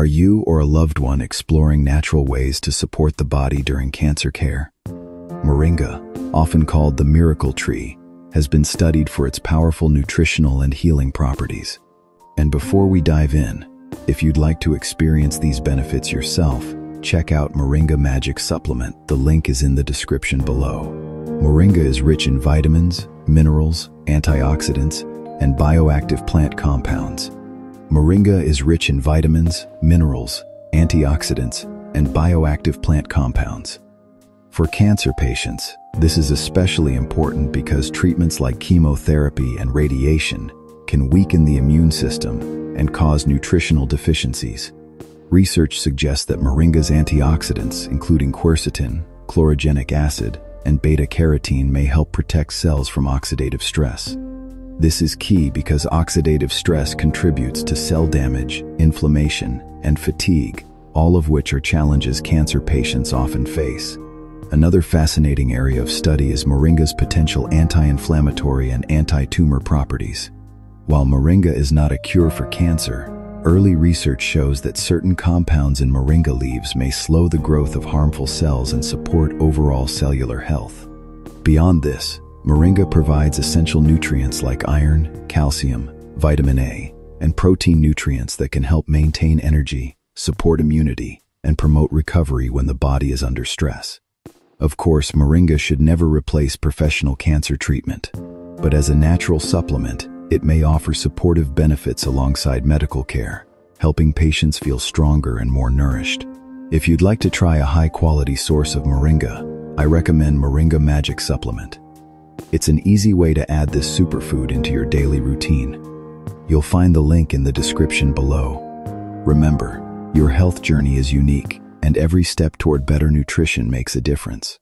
Are you or a loved one exploring natural ways to support the body during cancer care? Moringa, often called the miracle tree, has been studied for its powerful nutritional and healing properties. And before we dive in, if you'd like to experience these benefits yourself, check out Moringa Magic Supplement. The link is in the description below. Moringa is rich in vitamins, minerals, antioxidants, and bioactive plant compounds. Moringa is rich in vitamins, minerals, antioxidants, and bioactive plant compounds. For cancer patients, this is especially important because treatments like chemotherapy and radiation can weaken the immune system and cause nutritional deficiencies. Research suggests that moringa's antioxidants, including quercetin, chlorogenic acid, and beta-carotene, may help protect cells from oxidative stress. This is key because oxidative stress contributes to cell damage, inflammation, and fatigue, all of which are challenges cancer patients often face. Another fascinating area of study is moringa's potential anti-inflammatory and anti-tumor properties. While moringa is not a cure for cancer, early research shows that certain compounds in moringa leaves may slow the growth of harmful cells and support overall cellular health. Beyond this, moringa provides essential nutrients like iron, calcium, vitamin A, and protein nutrients that can help maintain energy, support immunity, and promote recovery when the body is under stress. Of course, moringa should never replace professional cancer treatment, but as a natural supplement, it may offer supportive benefits alongside medical care, helping patients feel stronger and more nourished. If you'd like to try a high-quality source of moringa, I recommend Moringa Magic Supplement. It's an easy way to add this superfood into your daily routine. You'll find the link in the description below. Remember, your health journey is unique, and every step toward better nutrition makes a difference.